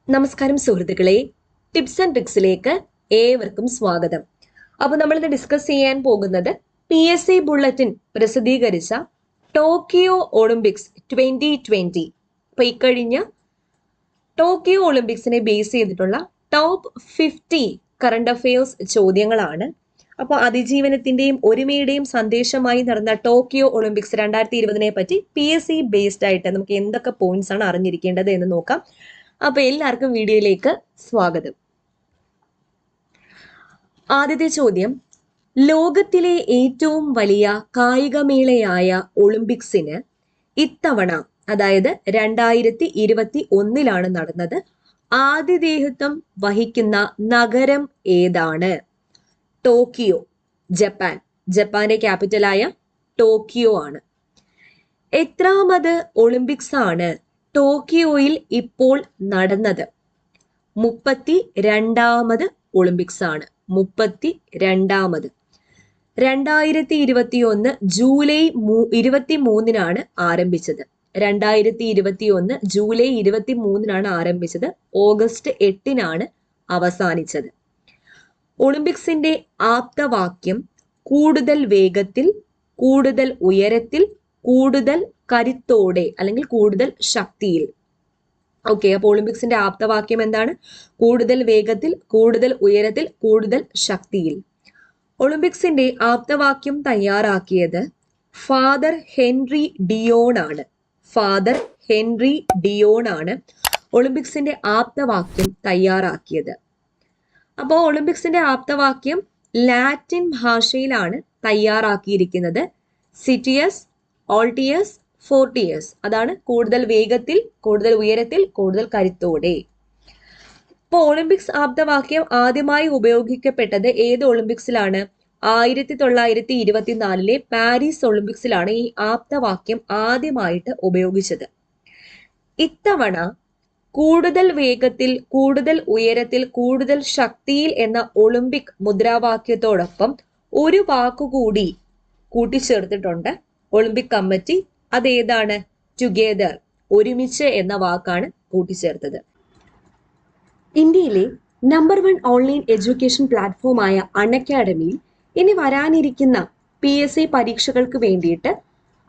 നമസ്കാരം സുഹൃത്തുക്കളെ, tips and ട്രിക്സിലേക്ക് ഏവർക്കും സ്വാഗതം. അപ്പോൾ നമ്മളിന്ന് ഡിസ്കസ് ചെയ്യാൻ പോകുന്നത് PSC ബുള്ളറ്റിൻ പ്രസിദ്ധീകരിച്ച ടോക്കിയോ ഒളിമ്പിക്സ് 2020. അപ്പോൾ ഇക്കഴിഞ്ഞ ടോക്കിയോ ഒളിമ്പിക്സിനെ ബേസ് ചെയ്തിട്ടുള്ള ടോപ്പ് 50 കറണ്ട് അഫയേഴ്സ് ചോദ്യങ്ങളാണ്. അപ്പോൾ അതിജീവനത്തിന്റെയും ഒരുമയുടെയും സന്ദേശമായി നടന്ന ടോക്കിയോ ഒളിമ്പിക്സ് 2020 പറ്റി PSC ബേസ്ഡ് ആയിട്ട് നമുക്ക് എന്തൊക്കെ പോയിന്റ്സ് ആണ് അറിഞ്ഞിരിക്കേണ്ടത് എന്ന് നോക്കാം. അപ്പൊ എല്ലാവർക്കും വീഡിയോയിലേക്ക് സ്വാഗതം. ആദ്യത്തെ ചോദ്യം, ലോകത്തിലെ ഏറ്റവും വലിയ കായികമേളയായ ഒളിമ്പിക്സിന് ഇത്തവണ, അതായത് 2021 നടന്നത്, ആതിഥേയത്വം വഹിക്കുന്ന നഗരം ഏതാണ്? Tokyo, Japan. ജപ്പാന്റെ ക്യാപിറ്റലായ ടോക്കിയോ ആണ്. എത്രാമത് ഒളിമ്പിക്സ് ആണ് ടോക്കിയോയിൽ ഇപ്പോൾ നടന്നത്? 32ാമത് ഒളിമ്പിക്സ് ആണ്. 32ാമത്. 2021 ജൂലൈ 23 ആരംഭിച്ചത്. 2021 ജൂലൈ 23 ആരംഭിച്ചത്. ഓഗസ്റ്റ് 8 അവസാനിച്ചത്. ഒളിമ്പിക്സിന്റെ ആപ്തവാക്യം കൂടുതൽ വേഗത്തിൽ, കൂടുതൽ ഉയരത്തിൽ, കൂടുതൽ കരുത്തോടെ അല്ലെങ്കിൽ കൂടുതൽ ശക്തിയിൽ. ഓക്കെ, അപ്പോൾ ഒളിമ്പിക്സിന്റെ ആപ്തവാക്യം എന്താണ്? കൂടുതൽ വേഗത്തിൽ, കൂടുതൽ ഉയരത്തിൽ, കൂടുതൽ ശക്തിയിൽ. ഒളിമ്പിക്സിന്റെ ആപ്തവാക്യം തയ്യാറാക്കിയത് ഫാദർ ഹെൻറി ഡിയോൺ ആണ്. ഫാദർ ഹെൻറി ഡിയോൺ ആണ് ഒളിമ്പിക്സിന്റെ ആപ്തവാക്യം തയ്യാറാക്കിയത്. അപ്പോൾ ഒളിമ്പിക്സിന്റെ ആപ്തവാക്യം ലാറ്റിൻ ഭാഷയിലാണ് തയ്യാറാക്കിയിരിക്കുന്നത്. സിറ്റിയസ്, ഓൾട്ടിയസ്, ഫോർട്ടിയസ്. അതാണ് കൂടുതൽ വേഗത്തിൽ, കൂടുതൽ ഉയരത്തിൽ, കൂടുതൽ കരുത്തോടെ. ഇപ്പോൾ ഒളിമ്പിക്സ് ആപ്തവാക്യം ആദ്യമായി ഉപയോഗിക്കപ്പെട്ടത് ഏത് ഒളിമ്പിക്സിലാണ്? 1924 പാരീസ് ഒളിമ്പിക്സിലാണ് ഈ ആപ്തവാക്യം ആദ്യമായിട്ട് ഉപയോഗിച്ചത്. ഇത്തവണ കൂടുതൽ വേഗത്തിൽ, കൂടുതൽ ഉയരത്തിൽ, കൂടുതൽ ശക്തിയിൽ എന്ന ഒളിമ്പിക് മുദ്രാവാക്യത്തോടൊപ്പം ഒരു വാക്കുകൂടി കൂട്ടിച്ചേർത്തിട്ടുണ്ട് ഒളിമ്പിക് കമ്മിറ്റി. അതേതാണ്? ടുഗെദർ, ഒരുമിച്ച് എന്ന വാക്കാണ് കൂട്ടിച്ചേർത്തത്. ഇന്ത്യയിലെ നമ്പർ 1 ഓൺലൈൻ എഡ്യൂക്കേഷൻ പ്ലാറ്റ്ഫോമായ അൺഅക്കാഡമിയിൽ ഇനി വരാനിരിക്കുന്ന PSC പരീക്ഷകൾക്ക് വേണ്ടിയിട്ട്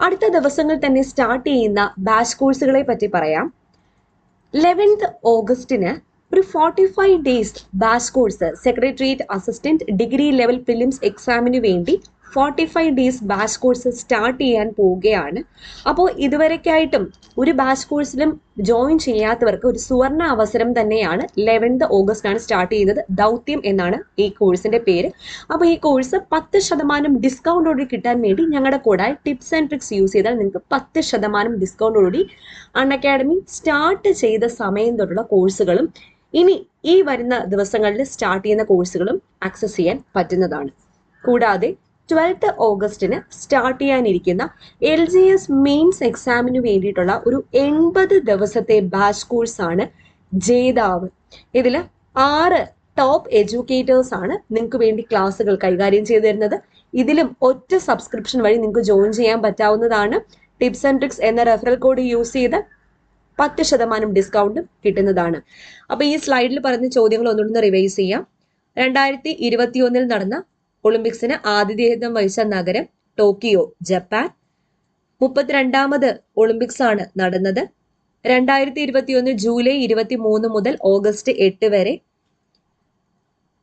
അടുത്ത ദിവസങ്ങൾ തന്നെ സ്റ്റാർട്ട് ചെയ്യുന്ന ബാച്ച് കോഴ്സുകളെ പറ്റി പറയാം. 11th ഓഗസ്റ്റിന് ഒരു 45 days batch course, secretariat assistant degree level prelims എക്സാമിന് വേണ്ടി 45 ഡേയ്സ് ബാച്ച് കോഴ്സ് സ്റ്റാർട്ട് ചെയ്യാൻ പോവുകയാണ്. അപ്പോൾ ഇതുവരെക്കായിട്ടും ഒരു ബാച്ച് കോഴ്സിലും ജോയിൻ ചെയ്യാത്തവർക്ക് ഒരു സുവർണ അവസരം തന്നെയാണ്. 11th ഓഗസ്റ്റ് സ്റ്റാർട്ട് ചെയ്യുന്നത്. ദൗത്യം എന്നാണ് ഈ കോഴ്സിന്റെ പേര്. അപ്പോൾ ഈ കോഴ്സ് 10% ഡിസ്കൗണ്ടോടുകൂടി കിട്ടാൻ വേണ്ടി ഞങ്ങളുടെ കൂടെ ടിപ്സ് ആൻഡ് ട്രിക്സ് യൂസ് ചെയ്താൽ നിങ്ങൾക്ക് 10% ഡിസ്കൗണ്ടോടുകൂടി അൺഅക്കാഡമി സ്റ്റാർട്ട് ചെയ്ത സമയം തൊട്ടുള്ള കോഴ്സുകളും ഇനി ഈ വരുന്ന ദിവസങ്ങളിൽ സ്റ്റാർട്ട് ചെയ്യുന്ന കോഴ്സുകളും ആക്സസ് ചെയ്യാൻ പറ്റുന്നതാണ്. കൂടാതെ 12th ഓഗസ്റ്റിന് സ്റ്റാർട്ട് ചെയ്യാനിരിക്കുന്ന LDC മെയിൻസ് എക്സാമിന് വേണ്ടിയിട്ടുള്ള ഒരു 80 ദിവസത്തെ ബാച്ച് കോഴ്സാണ് ജേതാവ്. ഇതിൽ 6 ടോപ്പ് എഡ്യൂക്കേറ്റേഴ്സ് ആണ് നിങ്ങൾക്ക് വേണ്ടി ക്ലാസ്സുകൾ കൈകാര്യം ചെയ്തു തരുന്നത്. ഇതിലും ഒറ്റ സബ്സ്ക്രിപ്ഷൻ വഴി നിങ്ങൾക്ക് ജോയിൻ ചെയ്യാൻ പറ്റാവുന്നതാണ്. ടിപ്സ് ആൻഡ് ട്രിക്സ് എന്ന റെഫറൽ കോഡ് യൂസ് ചെയ്ത് 10% ഡിസ്കൗണ്ടും കിട്ടുന്നതാണ്. അപ്പൊ ഈ സ്ലൈഡിൽ പറഞ്ഞ ചോദ്യങ്ങൾ ഒന്നുകൂടി റിവൈസ് ചെയ്യാം. 2021 നടന്ന ഒളിമ്പിക്സിന് ആതിഥേയത്വം വഹിച്ച നഗരം ടോക്കിയോ, ജപ്പാൻ. 32ാമത് ഒളിമ്പിക്സ് ആണ് നടന്നത്. 2021 ജൂലൈ 23 മുതൽ ഓഗസ്റ്റ് 8 വരെ.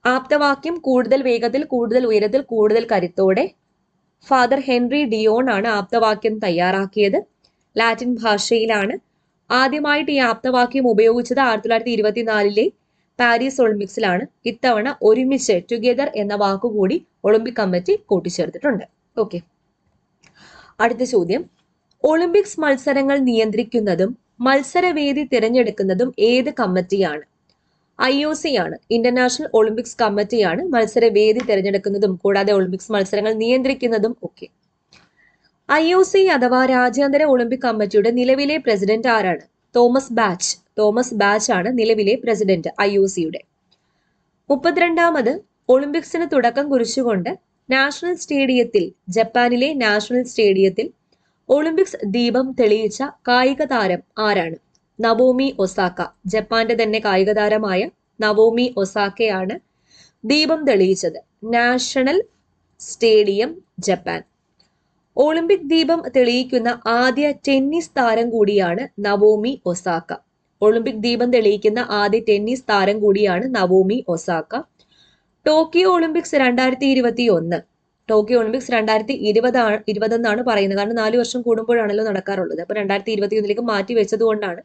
ആപ്തവാക്യം കൂടുതൽ വേഗത്തിൽ, കൂടുതൽ ഉയരത്തിൽ, കൂടുതൽ കരുത്തോടെ. ഫാദർ ഹെൻറി ഡിയോൺ ആണ് ആപ്തവാക്യം തയ്യാറാക്കിയത്. ലാറ്റിൻ ഭാഷയിലാണ്. ആദ്യമായിട്ട് ഈ ആപ്തവാക്യം ഉപയോഗിച്ചത് 1924 പാരീസ് ഒളിമ്പിക്സിലാണ്. ഇത്തവണ ഒരുമിച്ച്, ടുഗെദർ എന്ന വാക്കുകൂടി ഒളിമ്പിക് കമ്മിറ്റി കൂട്ടിച്ചേർത്തിട്ടുണ്ട്. ഓക്കെ, അടുത്ത ചോദ്യം, ഒളിമ്പിക്സ് മത്സരങ്ങൾ നിയന്ത്രിക്കുന്നതും മത്സരവേദി തിരഞ്ഞെടുക്കുന്നതും ഏത് കമ്മിറ്റിയാണ്? IOC ആണ്. ഇന്റർനാഷണൽ ഒളിമ്പിക്സ് കമ്മിറ്റിയാണ് മത്സരവേദി തിരഞ്ഞെടുക്കുന്നതും കൂടാതെ ഒളിമ്പിക്സ് മത്സരങ്ങൾ നിയന്ത്രിക്കുന്നതും ഒക്കെ. IOC അഥവാ രാജ്യാന്തര ഒളിമ്പിക് കമ്മിറ്റിയുടെ നിലവിലെ പ്രസിഡന്റ് ആരാണ്? തോമസ് ബാച്ച് ആണ് നിലവിലെ പ്രസിഡന്റ് IOCയുടെ. 32ാമത് ഒളിമ്പിക്സിന് തുടക്കം കുറിച്ചുകൊണ്ട് നാഷണൽ സ്റ്റേഡിയത്തിൽ, ജപ്പാനിലെ നാഷണൽ സ്റ്റേഡിയത്തിൽ ഒളിമ്പിക്സ് ദീപം തെളിയിച്ച കായിക താരം ആരാണ്? നവോമി ഒസാക്ക, ജപ്പാന്റെ തന്നെ കായിക താരമായ നവോമി ഒസാക്കയാണ് ദീപം തെളിയിച്ചത്. National stadium, Japan. ഒളിമ്പിക് ദീപം തെളിയിക്കുന്ന ആദ്യ ടെന്നീസ് താരം കൂടിയാണ് നവോമി ഒസാക്ക. ഒളിമ്പിക് ദീപം തെളിയിക്കുന്ന ആദ്യ ടെന്നീസ് താരം കൂടിയാണ് Naomi Osaka. Tokyo Olympics 2021, Tokyo Olympics 2020 പറയുന്നത്. കാരണം 4 വർഷം കൂടുമ്പോഴാണല്ലോ നടക്കാറുള്ളത്. അപ്പൊ 2021 മാറ്റി വെച്ചത് കൊണ്ടാണ്.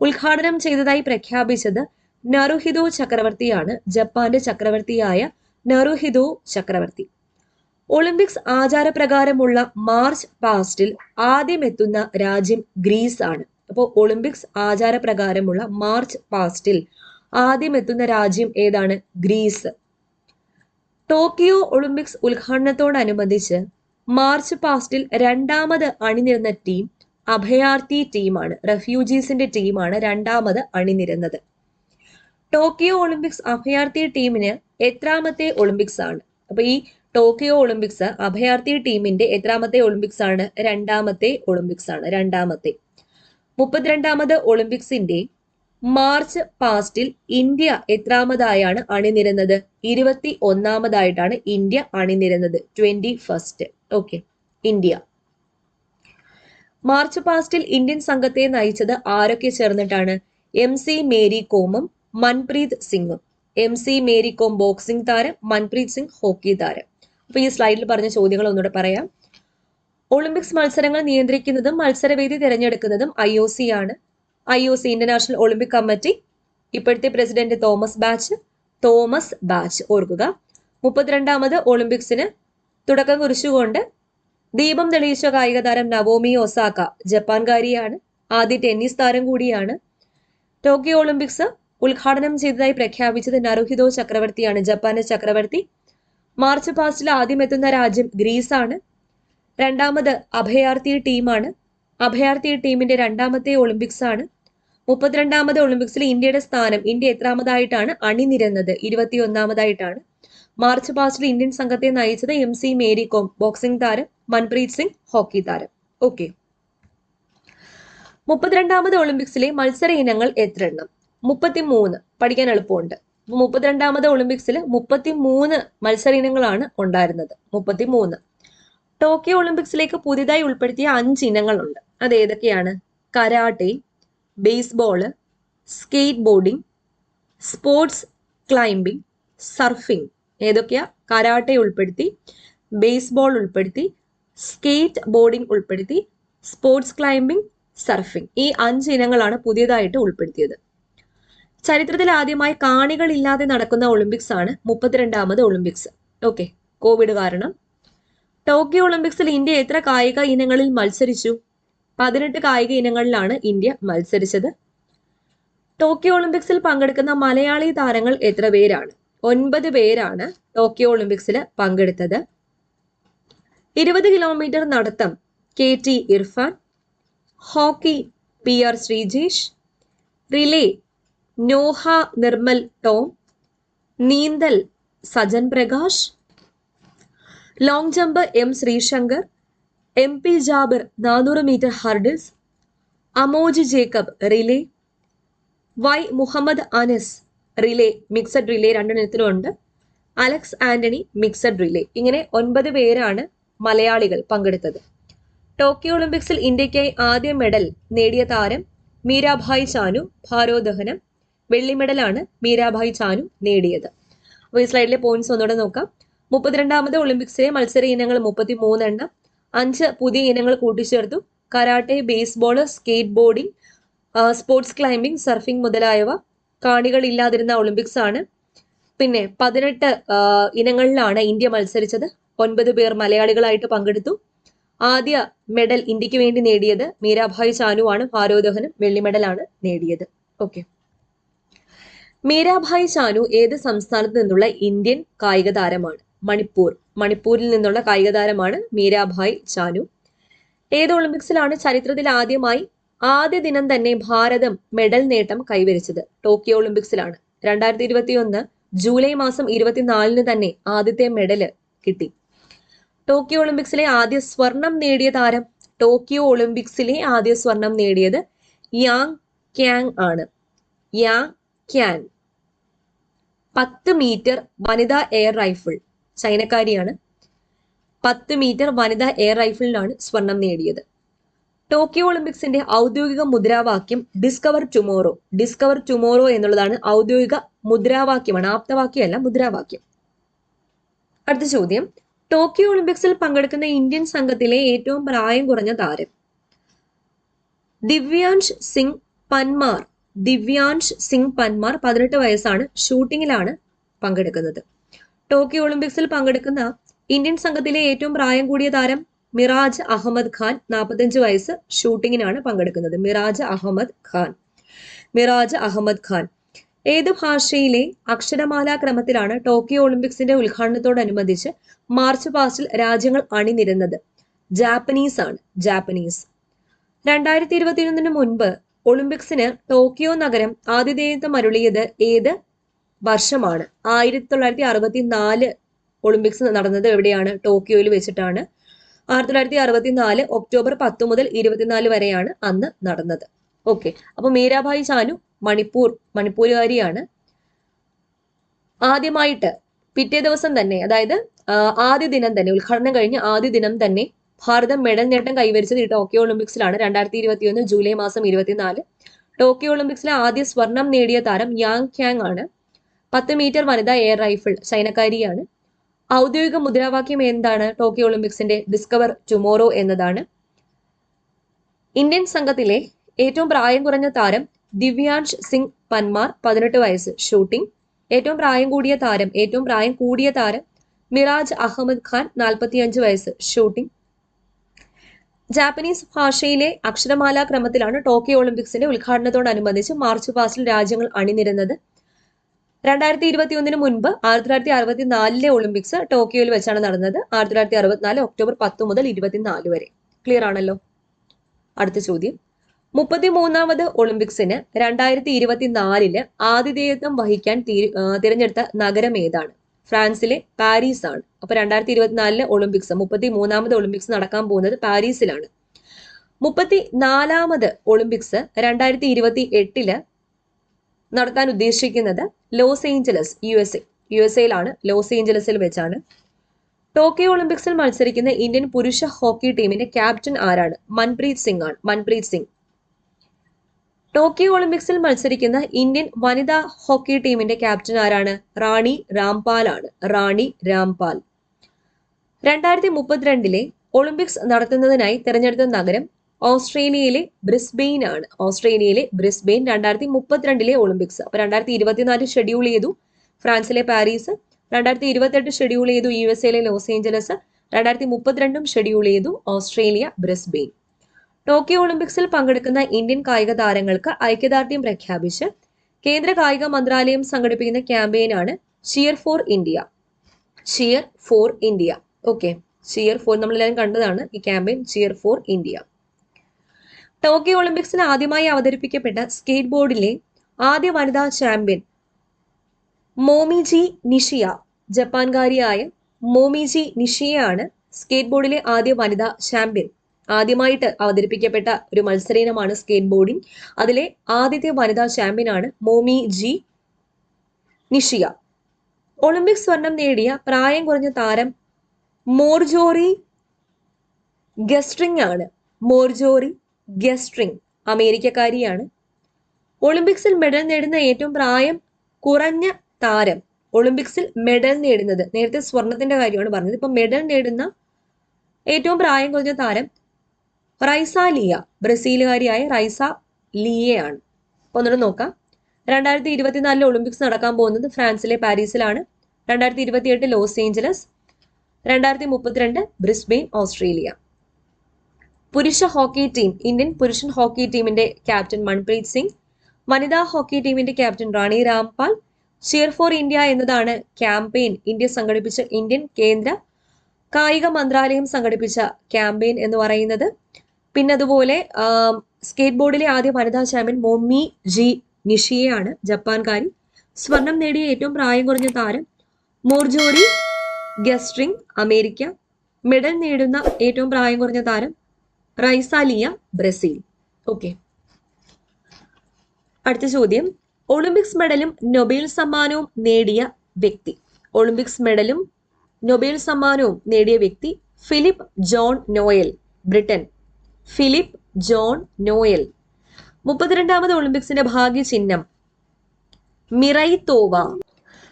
ഉദ്ഘാടനം ചെയ്തതായി പ്രഖ്യാപിച്ചത് നറുഹിതോ ചക്രവർത്തിയാണ്, ജപ്പാന്റെ ചക്രവർത്തിയായ നറുഹിതോ ചക്രവർത്തി. ഒളിമ്പിക്സ് ആചാരപ്രകാരമുള്ള മാർച്ച് പാസ്റ്റിൽ ആദ്യം എത്തുന്ന രാജ്യം ഗ്രീസ് ആണ്. അപ്പോൾ ഒളിമ്പിക്സ് ആചാരപ്രകാരമുള്ള മാർച്ച് പാസ്റ്റിൽ ആദ്യം എത്തുന്ന രാജ്യം ഏതാണ്? ഗ്രീസ്. ടോക്കിയോ ഒളിമ്പിക്സ് ഉദ്ഘാടനത്തോടനുബന്ധിച്ച് മാർച്ച് പാസ്റ്റിൽ രണ്ടാമത് അണിനിരുന്ന ടീം അഭയാർത്ഥി ടീമാണ്, റെഫ്യൂജീസിന്റെ ടീമാണ് രണ്ടാമത് അണിനിരുന്നത്. ടോക്കിയോ ഒളിമ്പിക്സ് അഭയാർത്ഥി ടീമിന് എത്രാമത്തെ ഒളിമ്പിക്സ് ആണ്? അപ്പൊ ഈ ടോക്കിയോ ഒളിമ്പിക്സ് അഭയാർത്ഥി ടീമിന്റെ എത്രാമത്തെ ഒളിമ്പിക്സ് ആണ്? രണ്ടാമത്തെ ഒളിമ്പിക്സ് ആണ്, രണ്ടാമത്തെ. 32ാമത് ഒളിമ്പിക്സിന്റെ മാർച്ച് പാസ്റ്റിൽ ഇന്ത്യ എത്രാമതായാണ് അണിനിരുന്നത്? 21ാമതായിട്ടാണ് ഇന്ത്യ അണിനിരുന്നത്. 21st. Okay, India. മാർച്ച് പാസ്റ്റിൽ ഇന്ത്യൻ സംഘത്തെ നയിച്ചത് ആരൊക്കെ ചേർന്നിട്ടാണ്? MC മേരി കോമും മൻപ്രീത് സിംഗും. MC മേരി കോം ബോക്സിംഗ് താരം, മൻപ്രീത് സിംഗ് ഹോക്കി താരം. അപ്പൊ ഈ സ്ലൈഡിൽ പറഞ്ഞ ചോദ്യങ്ങൾ ഒന്നുകൂടെ പറയാം. ഒളിമ്പിക്സ് മത്സരങ്ങൾ നിയന്ത്രിക്കുന്നതും മത്സരവേദി തിരഞ്ഞെടുക്കുന്നതും IOC ആണ്. IOC, international Olympic committee. ഇപ്പോഴത്തെ പ്രസിഡന്റ് തോമസ് ബാച്ച്. ഓർക്കുക, 32ാമത് ഒളിമ്പിക്സിന് തുടക്കം കുറിച്ചുകൊണ്ട് ദീപം തെളിയിച്ച കായിക താരം നവോമി ഒസാക്ക, ജപ്പാൻകാരിയാണ്, ആദ്യ ടെന്നീസ് താരം കൂടിയാണ്. ടോക്കിയോ ഒളിമ്പിക്സ് ഉദ്ഘാടനം ചെയ്തതായി പ്രഖ്യാപിച്ചത് നറുഹിതോ ചക്രവർത്തിയാണ്, ജപ്പാന്റെ ചക്രവർത്തി. മാർച്ച് പാസ്റ്റിൽ ആദ്യം എത്തുന്ന രാജ്യം ഗ്രീസ് ആണ്. രണ്ടാമത് അഭയാർത്ഥി ടീമാണ്. അഭയാർത്ഥി ടീമിന്റെ രണ്ടാമത്തെ ഒളിമ്പിക്സ് ആണ്. 32ാമത് ഒളിമ്പിക്സിൽ ഇന്ത്യയുടെ സ്ഥാനം, ഇന്ത്യ എത്രാമതായിട്ടാണ് അണിനിരുന്നത്? 21ാമതായിട്ടാണ്. മാർച്ച് പാസ്റ്റിൽ ഇന്ത്യൻ സംഘത്തെ നയിച്ചത് MC മേരി കോം, ബോക്സിംഗ് താരം, മൻപ്രീത് സിംഗ് ഹോക്കി താരം. ഓക്കെ, 32ാമത് ഒളിമ്പിക്സിലെ മത്സര ഇനങ്ങൾ എത്ര എണ്ണം? 33. പഠിക്കാൻ എളുപ്പമുണ്ട്. 32ാമത് ഒളിമ്പിക്സിൽ 33 മത്സര ഇനങ്ങളാണ് ഉണ്ടായിരുന്നത്. 33. ടോക്കിയോ ഒളിമ്പിക്സിലേക്ക് പുതിയതായി ഉൾപ്പെടുത്തിയ 5 ഇനങ്ങളുണ്ട്. അത് ഏതൊക്കെയാണ്? Karate, ബേസ്ബോള്, skate boarding, sports climbing, surfing. ഏതൊക്കെയാ? കരാട്ടെ ഉൾപ്പെടുത്തി, ബേസ്ബോൾ ഉൾപ്പെടുത്തി, സ്കേറ്റ് ബോർഡിംഗ് ഉൾപ്പെടുത്തി, സ്പോർട്സ് ക്ലൈംബിംഗ്, സർഫിംഗ്. ഈ 5 ഇനങ്ങളാണ് പുതിയതായിട്ട് ഉൾപ്പെടുത്തിയത്. ചരിത്രത്തിൽ ആദ്യമായി കാണികളില്ലാതെ നടക്കുന്ന ഒളിമ്പിക്സ് ആണ് 32ാമത് ഒളിമ്പിക്സ്. ഓക്കെ, കോവിഡ് കാരണം. ടോക്കിയോ ഒളിമ്പിക്സിൽ ഇന്ത്യ എത്ര കായിക ഇനങ്ങളിൽ മത്സരിച്ചു? 18 കായിക ഇനങ്ങളിലാണ് ഇന്ത്യ മത്സരിച്ചത്. ടോക്കിയോ ഒളിമ്പിക്സിൽ പങ്കെടുക്കുന്ന മലയാളി താരങ്ങൾ എത്ര പേരാണ്? 9 പേരാണ് ടോക്കിയോ ഒളിമ്പിക്സിൽ പങ്കെടുത്തത്. 20 കിലോമീറ്റർ നടത്തം KT Irfan, hockey PR Sreejesh, relay Noah Nirmal Tom, നീന്തൽ Sajan Prakash, long jump M Sreeshankar, MP Jabir 400 metre hurdles, Amoj Jacob relay, Y Muhammad Anas relay, mixed relay 2 ഇനത്തിലുണ്ട്, അലക്സ് ആന്റണി മിക്സഡ് റിലേ. ഇങ്ങനെ 9 പേരാണ് മലയാളികൾ പങ്കെടുത്തത്. ടോക്കിയോ ഒളിമ്പിക്സിൽ ഇന്ത്യക്കായി ആദ്യ മെഡൽ നേടിയ താരം മീരാഭായ് ചാനു, ഭാരോദ്വഹനം. വെള്ളി മെഡലാണ് മീരാഭായ് ചാനു നേടിയത്. അപ്പോൾ ഈ സ്ലൈഡിലെ പോയിന്റ്സ് ഒന്നുകൂടെ നോക്കാം. 32ാമത് ഒളിമ്പിക്സിലെ മത്സര ഇനങ്ങൾ 33 എണ്ണം. 5 പുതിയ ഇനങ്ങൾ കൂട്ടിച്ചേർത്തു. Karate, ബേസ്ബോള്, skate boarding, sports climbing, surfing മുതലായവ. കാണികൾ ഇല്ലാതിരുന്ന ഒളിമ്പിക്സ് ആണ്. പിന്നെ 18 ഇനങ്ങളിലാണ് ഇന്ത്യ മത്സരിച്ചത്. 9 പേർ മലയാളികളായിട്ട് പങ്കെടുത്തു. ആദ്യ മെഡൽ ഇന്ത്യക്ക് വേണ്ടി നേടിയത് മീരാഭായ് ചാനു ആണ്, ഭാരോദ്വഹനം. വെള്ളി മെഡലാണ് നേടിയത്. ഓക്കെ, മീരാഭായ് ചാനു ഏത് സംസ്ഥാനത്ത് നിന്നുള്ള ഇന്ത്യൻ കായിക താരമാണ്? മണിപ്പൂരിൽ നിന്നുള്ള കായിക താരമാണ് മീരാഭായ് ചാനു. ഏത് ഒളിമ്പിക്സിലാണ് ചരിത്രത്തിൽ ആദ്യമായി ആദ്യ ദിനം തന്നെ ഭാരതം മെഡൽ നേട്ടം കൈവരിച്ചത്? ടോക്കിയോ ഒളിമ്പിക്സിലാണ്. 2021 ജൂലൈ മാസം 24 തന്നെ ആദ്യത്തെ മെഡല് കിട്ടി. ടോക്കിയോ ഒളിമ്പിക്സിലെ ആദ്യ സ്വർണം നേടിയ താരം? ടോക്കിയോ ഒളിമ്പിക്സിലെ ആദ്യ സ്വർണം നേടിയത് യാങ് ക്യാങ് ആണ്. Yang can. 10 മീറ്റർ വനിതാ എയർ റൈഫിൾ, ചൈനക്കാരിയാണ്. 10 മീറ്റർ വനിതാ എയർ റൈഫിളിലാണ് സ്വർണം നേടിയത്. ടോക്കിയോ ഒളിമ്പിക്സിന്റെ ഔദ്യോഗിക മുദ്രാവാക്യം ഡിസ്കവർ ടുമോറോ. ഡിസ്കവർ ടുമോറോ എന്നുള്ളതാണ് ഔദ്യോഗിക മുദ്രാവാക്യമാണ്, ആപ്തവാക്യമല്ല, മുദ്രാവാക്യം. അടുത്ത ചോദ്യം, ടോക്കിയോ ഒളിമ്പിക്സിൽ പങ്കെടുക്കുന്ന ഇന്ത്യൻ സംഘത്തിലെ ഏറ്റവും പ്രായം കുറഞ്ഞ താരം? ദിവ്യാൻഷ് സിംഗ് പൻമാർ. ദിവ്യാൻഷ് സിംഗ് പൻമാർ 18 വയസ്സാണ്. ഷൂട്ടിങ്ങിലാണ് പങ്കെടുക്കുന്നത്. ടോക്കിയോ ഒളിമ്പിക്സിൽ പങ്കെടുക്കുന്ന ഇന്ത്യൻ സംഘത്തിലെ ഏറ്റവും പ്രായം കൂടിയ താരം മിറാജ് അഹമ്മദ് ഖാൻ, 45 വയസ്സ്. ഷൂട്ടിങ്ങിനാണ് പങ്കെടുക്കുന്നത്. മിറാജ് അഹമ്മദ് ഖാൻ. മിറാജ് അഹമ്മദ് ഖാൻ. ഏത് ഭാഷയിലെ അക്ഷരമാലാ ക്രമത്തിലാണ് ടോക്കിയോ ഒളിമ്പിക്സിന്റെ ഉദ്ഘാടനത്തോടനുബന്ധിച്ച് മാർച്ച് പാസ്റ്റിൽ രാജ്യങ്ങൾ അണിനിരുന്നത്? ജാപ്പനീസ് ആണ്. ജാപ്പനീസ്. 2021 മുൻപ് ഒളിമ്പിക്സിന് ടോക്കിയോ നഗരം ആതിഥേയത്വം അരുളിയത് ഏത് വർഷമാണ്? 1964 ഒളിമ്പിക്സ് നടന്നത് എവിടെയാണ്? ടോക്കിയോയിൽ വെച്ചിട്ടാണ്. 1964 ഒക്ടോബർ 10 മുതൽ 24 വരെയാണ് അന്ന് നടന്നത്. ഓക്കെ, അപ്പൊ മീരാഭായ് ചാനു മണിപ്പൂരുകാരിയാണ്. ആദ്യമായിട്ട് പിറ്റേ ദിവസം തന്നെ, അതായത് ആദ്യ ദിനം തന്നെ, ഉദ്ഘാടനം കഴിഞ്ഞ് ആദ്യ ദിനം തന്നെ ഭാരതം മെഡൽ നേട്ടം കൈവരിച്ചത് ഈ ടോക്കിയോ ഒളിമ്പിക്സിലാണ്. 2021 ജൂലൈ മാസം 24. ടോക്കിയോ ഒളിമ്പിക്സിലെ ആദ്യ സ്വർണം നേടിയ താരം യാങ് ക്യാങ് ആണ്. 10 മീറ്റർ വനിതാ എയർ റൈഫിൾ, ചൈനക്കാരിയാണ്. ഔദ്യോഗിക മുദ്രാവാക്യം എന്താണ് ടോക്കിയോ ഒളിമ്പിക്സിന്റെ? ഡിസ്കവർ ടുമോറോ എന്നതാണ്. ഇന്ത്യൻ സംഘത്തിലെ ഏറ്റവും പ്രായം കുറഞ്ഞ താരം ദിവ്യാൻഷ് സിംഗ് പൻമാർ, 18 വയസ്സ്. ഷൂട്ടിംഗ്. ഏറ്റവും പ്രായം കൂടിയ താരം മിറാജ് അഹമ്മദ് ഖാൻ, 45 വയസ്സ്. ഷൂട്ടിംഗ്. ജാപ്പനീസ് ഭാഷയിലെ അക്ഷരമാലാ ക്രമത്തിലാണ് ടോക്കിയോ ഒളിമ്പിക്സിന്റെ ഉദ്ഘാടനത്തോടനുബന്ധിച്ച് മാർച്ച് പാസ്റ്റിൽ രാജ്യങ്ങൾ അണിനിരുന്നത്. 2021 മുൻപ് 1964 ഒളിമ്പിക്സ് ടോക്കിയോയിൽ വെച്ചാണ് നടന്നത്. 1964 ഒക്ടോബർ 10 മുതൽ 24 വരെ. ക്ലിയർ ആണല്ലോ. അടുത്ത ചോദ്യം, 33ാമത് ഒളിമ്പിക്സിന് 2024 ആതിഥേയത്വം വഹിക്കാൻ തിരഞ്ഞെടുത്ത നഗരം ഏതാണ്? ഫ്രാൻസിലെ പാരീസ് ആണ്. അപ്പൊ 2024 ഒളിമ്പിക്സ്, 33ാമത് ഒളിമ്പിക്സ് നടക്കാൻ പോകുന്നത് പാരീസിലാണ്. 34ാമത് ഒളിമ്പിക്സ് 2028 നടത്താൻ ഉദ്ദേശിക്കുന്നത് ലോസ് ഏഞ്ചലസ്, യുഎസ്എയിലാണ്. ലോസ് ഏഞ്ചലസിൽ വെച്ചാണ്. ടോക്കിയോ ഒളിമ്പിക്സിൽ മത്സരിക്കുന്ന ഇന്ത്യൻ പുരുഷ ഹോക്കി ടീമിന്റെ ക്യാപ്റ്റൻ ആരാണ്? മൻപ്രീത് സിംഗ് ആണ്. മൻപ്രീത് സിംഗ്. ടോക്കിയോ ഒളിമ്പിക്സിൽ മത്സരിക്കുന്ന ഇന്ത്യൻ വനിതാ ഹോക്കി ടീമിന്റെ ക്യാപ്റ്റൻ ആരാണ്? റാണി രാംപാൽ ആണ്. റാണി രാംപാൽ. 2032 ഒളിമ്പിക്സ് നടത്തുന്നതിനായി തിരഞ്ഞെടുത്ത നഗരം ഓസ്ട്രേലിയയിലെ ബ്രിസ്ബെയിൻ ആണ്. ഓസ്ട്രേലിയയിലെ ബ്രിസ്ബെയിൻ. 2032 ഒളിമ്പിക്സ്. അപ്പൊ 2024 ഷെഡ്യൂൾ ചെയ്തു ഫ്രാൻസിലെ പാരീസ്, 2028 ഷെഡ്യൂൾ ചെയ്തു യുഎസ്എയിലെ ലോസ് ഏഞ്ചലസ്, 2032 ഷെഡ്യൂൾ ചെയ്തു ഓസ്ട്രേലിയ ബ്രിസ്ബെയിൻ. ടോക്കിയോ ഒളിമ്പിക്സിൽ പങ്കെടുക്കുന്ന ഇന്ത്യൻ കായിക താരങ്ങൾക്ക് ഐക്യദാർഢ്യം പ്രഖ്യാപിച്ച് കേന്ദ്ര കായിക മന്ത്രാലയം സംഘടിപ്പിക്കുന്ന ക്യാമ്പയിനാണ് cheer for India. Cheer for India. Okay, cheer for നമ്മളെല്ലാവരും കണ്ടതാണ് ഈ campaign, cheer for India. Tokyo ഒളിമ്പിക്സിൽ ആദ്യമായി അവതരിപ്പിക്കപ്പെട്ട സ്കേറ്റ് ബോർഡിലെ ആദ്യ വനിതാ ചാമ്പ്യൻ മോമിജി നിഷിയ. ജപ്പാൻകാരിയായ മോമിജി നിഷിയയാണ് സ്കേറ്റ് ബോർഡിലെ ആദ്യ വനിതാ ചാമ്പ്യൻ. ആദ്യമായിട്ട് അവതരിപ്പിക്കപ്പെട്ട ഒരു മത്സരമാണ് സ്കേറ്റ് ബോർഡിംഗ്. അതിലെ ആദ്യത്തെ വനിതാ ചാമ്പ്യനാണ് മോമിജി നിഷിയ. ഒളിമ്പിക് സ്വർണം നേടിയ പ്രായം കുറഞ്ഞ താരം മോർജോറി ഗസ്ട്രിങ് ആണ്. മോർജോറി ഗസ്ട്രിങ്, അമേരിക്കക്കാരിയാണ്. ഒളിമ്പിക്സിൽ മെഡൽ നേടുന്ന ഏറ്റവും പ്രായം കുറഞ്ഞ താരം, ഒളിമ്പിക്സിൽ മെഡൽ നേടുന്നത്, നേരത്തെ സ്വർണത്തിന്റെ കാര്യമാണ് പറഞ്ഞത്, ഇപ്പൊ മെഡൽ നേടുന്ന ഏറ്റവും പ്രായം കുറഞ്ഞ താരം റൈസ ലിയ, ബ്രസീലുകാരിയായ റൈസ ലിയയാണ്. അപ്പൊ ഒന്നുകൂടെ നോക്കാം. 2024 ഒളിമ്പിക്സ് നടക്കാൻ പോകുന്നത് ഫ്രാൻസിലെ പാരീസിലാണ്. 2028 ലോസ് ഏഞ്ചലസ്, 2032 ബ്രിസ്ബെയിൻ, ഓസ്ട്രേലിയ. പുരുഷ ഹോക്കി ടീം, ഇന്ത്യൻ പുരുഷൻ ഹോക്കി ടീമിന്റെ ക്യാപ്റ്റൻ മൻപ്രീത് സിംഗ്, വനിതാ ഹോക്കി ടീമിന്റെ captain Rani Rampal. Cheer for India എന്നതാണ് ക്യാമ്പയിൻ ഇന്ത്യ സംഘടിപ്പിച്ച, ഇന്ത്യൻ കേന്ദ്ര കായിക മന്ത്രാലയം സംഘടിപ്പിച്ച ക്യാമ്പയിൻ എന്ന് പറയുന്നത്. പിന്നെ അതുപോലെ സ്കേറ്റ് ബോർഡിലെ ആദ്യ വനിതാ ചാമ്പ്യൻ മോമി ജി നിഷിയയാണ്, ജപ്പാൻകാരി. സ്വർണം നേടിയ ഏറ്റവും പ്രായം കുറഞ്ഞ താരം മോർജോറി ഗസ്ട്രിങ്, അമേരിക്ക. മെഡൽ നേടുന്ന ഏറ്റവും പ്രായം കുറഞ്ഞ താരം റൈസ ലിയ, ബ്രസീൽ. ഓക്കെ, അടുത്ത ചോദ്യം, ഒളിമ്പിക്സ് മെഡലും നൊബേൽ സമ്മാനവും നേടിയ വ്യക്തി. ഒളിമ്പിക്സ് മെഡലും നൊബേൽ സമ്മാനവും നേടിയ വ്യക്തി Philip John Noel, Britain. Philip John Noel. 32ാമത് ഒളിമ്പിക്സിന്റെ ഭാഗ്യചിഹ്നം മിറൈത്തോവ.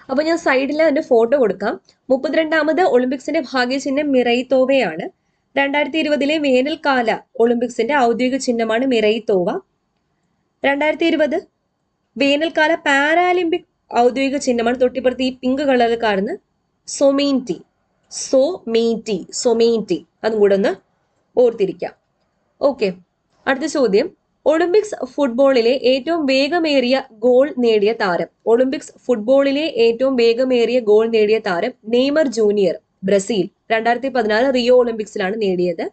അപ്പൊ ഞാൻ സൈഡിൽ അതിന്റെ ഫോട്ടോ കൊടുക്കാം. 32ാമത് ഒളിമ്പിക്സിന്റെ ഭാഗ്യചിഹ്നം മിറൈത്തോവയാണ്. 2020 വേനൽക്കാല ഒളിമ്പിക്സിന്റെ ഔദ്യോഗിക ചിഹ്നമാണ് മിറൈത്തോവ. 2020 വേനൽക്കാല പാരാലിമ്പിക് ഔദ്യോഗിക ചിഹ്നമാണ് തൊട്ടിപ്പുറത്ത് ഈ പിങ്ക് കളറിൽ കാണുന്ന സൊമീൻറ്റി. സൊമീൻറ്റി അതും കൂടെ ഒന്ന് ഓർത്തിരിക്കാം. ഓക്കെ, അടുത്ത ചോദ്യം, ഒളിമ്പിക്സ് ഫുട്ബോളിലെ ഏറ്റവും വേഗമേറിയ ഗോൾ നേടിയ താരം. ഒളിമ്പിക്സ് ഫുട്ബോളിലെ ഏറ്റവും വേഗമേറിയ ഗോൾ നേടിയ താരം നെയ്മർ ജൂനിയർ, ബ്രസീൽ. 2016 റിയോ ഒളിമ്പിക്സിലാണ് നേടിയത്.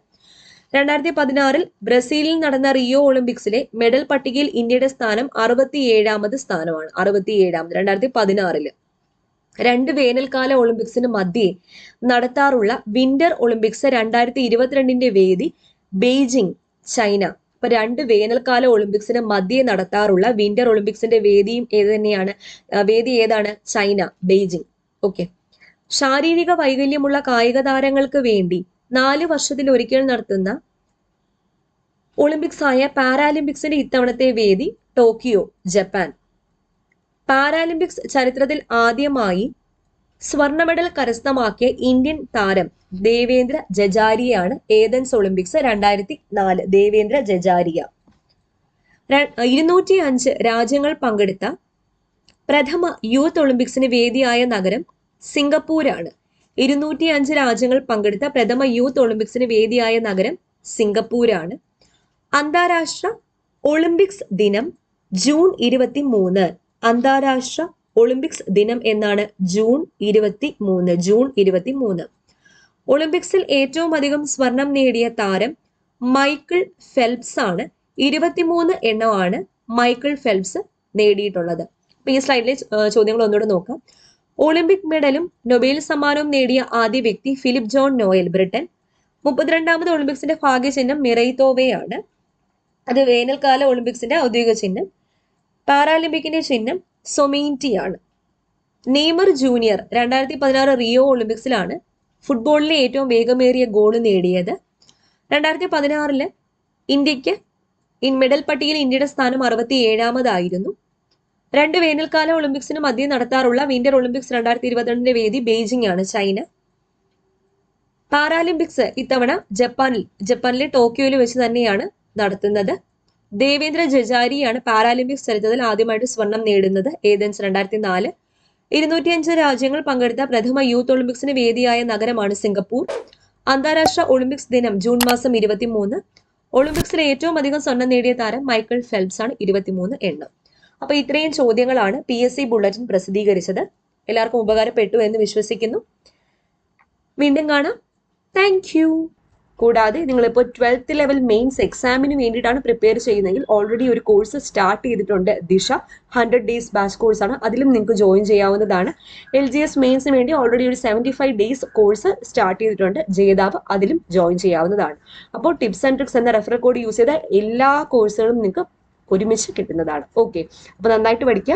2016 ബ്രസീലിൽ നടന്ന റിയോ ഒളിമ്പിക്സിലെ മെഡൽ പട്ടികയിൽ ഇന്ത്യയുടെ സ്ഥാനം 67ാമത് സ്ഥാനമാണ്. 67ാമത് 2016. 2 വേനൽക്കാല ഒളിമ്പിക്സിന് മധ്യേ നടത്താറുള്ള വിന്റർ ഒളിമ്പിക്സ് 2022 വേദി ബെയ്ജിംഗ്, ചൈന. അപ്പൊ 2 വേനൽക്കാല ഒളിമ്പിക്സിന് മധ്യേ നടത്താറുള്ള വിന്റർ ഒളിമ്പിക്സിന്റെ വേദിയും വേദി ഏതാണ്? China, Beijing. ഓക്കെ. ശാരീരിക വൈകല്യമുള്ള കായിക താരങ്ങൾക്ക് വേണ്ടി 4 വർഷത്തിൽ ഒരിക്കൽ നടത്തുന്ന ഒളിമ്പിക്സ് ആയ പാരാലിമ്പിക്സിന്റെ ഇത്തവണത്തെ വേദി ടോക്കിയോ, ജപ്പാൻ. പാരാലിമ്പിക്സ് ചരിത്രത്തിൽ ആദ്യമായി സ്വർണ്ണ മെഡൽ കരസ്ഥമാക്കിയ ഇന്ത്യൻ താരം ദേവേന്ദ്ര ജജാരിയാണ്. Athens Olympics 2004. ദേവേന്ദ്ര ജജാരിയ. 205 രാജ്യങ്ങൾ പങ്കെടുത്ത പ്രഥമ യൂത്ത് ഒളിമ്പിക്സിന് വേദിയായ നഗരം സിംഗപ്പൂരാണ്. 205 രാജ്യങ്ങൾ പങ്കെടുത്ത പ്രഥമ യൂത്ത് ഒളിമ്പിക്സിന് വേദിയായ നഗരം സിംഗപ്പൂരാണ്. അന്താരാഷ്ട്ര ഒളിമ്പിക്സ് ദിനം ജൂൺ 23. അന്താരാഷ്ട്ര ഒളിമ്പിക്സ് ദിനം എന്നാണ് ജൂൺ 23. ഒളിമ്പിക്സിൽ ഏറ്റവും അധികം സ്വർണം നേടിയ താരം മൈക്കിൾ ഫെൽപ്സ് ആണ്. 23 എണ്ണമാണ് മൈക്കിൾ ഫെൽപ്സ് നേടിയിട്ടുള്ളത്. അപ്പൊ ഈ സ്ലൈഡിലെ ചോദ്യങ്ങൾ ഒന്നുകൂടെ നോക്കാം. ഒളിമ്പിക് മെഡലും നൊബേൽ സമ്മാനവും നേടിയ ആദ്യ വ്യക്തി ഫിലിപ്പ് ജോൺ നോയൽ, ബ്രിട്ടൻ. 32ാമത് ഒളിമ്പിക്സിന്റെ ഭാഗ്യചിഹ്നം മിറൈത്തോവയാണ്. അത് വേനൽക്കാല ഒളിമ്പിക്സിന്റെ ഔദ്യോഗിക ചിഹ്നം. പാരാലിമ്പിക്കിന്റെ ചിഹ്നം സൊമീൻറ്റിയാണ്. നെയ്മർ ജൂനിയർ 2016 റിയോ ഒളിമ്പിക്സിലാണ് ഫുട്ബോളിലെ ഏറ്റവും വേഗമേറിയ ഗോള് നേടിയത്. 2016 ഇന്ത്യക്ക് മെഡൽ പട്ടികയിൽ ഇന്ത്യയുടെ സ്ഥാനം 67ാമതായിരുന്നു. 2 വേനൽക്കാല ഒളിമ്പിക്സിന് മധ്യേ നടത്താറുള്ള വിന്റർ ഒളിമ്പിക്സ് 2022 വേദി ബെയ്ജിംഗ് ആണ്, ചൈന. പാരാലിമ്പിക്സ് ഇത്തവണ ജപ്പാനിലെ ടോക്കിയോയിൽ വെച്ച് തന്നെയാണ് നടത്തുന്നത്. ദേവേന്ദ്ര ജജാരിയാണ് പാരാലിമ്പിക്സ് ചരിത്രത്തിൽ ആദ്യമായിട്ട് സ്വർണം നേടുന്നത്. ഏതൻസ് 2004. 205 രാജ്യങ്ങൾ പങ്കെടുത്ത പ്രഥമ യൂത്ത് ഒളിമ്പിക്സിന് വേദിയായ നഗരമാണ് സിംഗപ്പൂർ. അന്താരാഷ്ട്ര ഒളിമ്പിക്സ് ദിനം ജൂൺ 23. ഒളിമ്പിക്സിലെ ഏറ്റവും അധികം സ്വർണം നേടിയ താരം മൈക്കിൾ ഫെൽപ്സ് ആണ്, 23 എണ്ണം. അപ്പൊ ഇത്രയും ചോദ്യങ്ങളാണ് PSC ബുള്ളറ്റിൻ പ്രസിദ്ധീകരിച്ചത്. എല്ലാവർക്കും ഉപകാരപ്പെട്ടു എന്ന് വിശ്വസിക്കുന്നു. വീണ്ടും കാണാം. Thank you. കൂടാതെ നിങ്ങളിപ്പോൾ 12th ലെവൽ മെയിൻസ് എക്സാമിന് വേണ്ടിയിട്ടാണ് പ്രിപ്പയർ ചെയ്യുന്നതെങ്കിൽ ഓൾറെഡി ഒരു കോഴ്സ് സ്റ്റാർട്ട് ചെയ്തിട്ടുണ്ട്. ദിശ 100 days ബാച്ച് കോഴ്സാണ്. അതിലും നിങ്ങൾക്ക് ജോയിൻ ചെയ്യാവുന്നതാണ്. LGS മെയിൻസിന് വേണ്ടി ഓൾറെഡി ഒരു 75 days കോഴ്സ് സ്റ്റാർട്ട് ചെയ്തിട്ടുണ്ട്. ജേതാവ് അതിലും ജോയിൻ ചെയ്യാവുന്നതാണ്. അപ്പോൾ ടിപ്സ് ആൻഡ് ട്രിക്സ് എന്ന റെഫറൽ കോഡ് യൂസ് ചെയ്ത എല്ലാ കോഴ്സുകളും നിങ്ങൾക്ക് ഒരുമിച്ച് കിട്ടുന്നതാണ്. ഓക്കെ, അപ്പോൾ നന്നായിട്ട് പഠിക്കുക.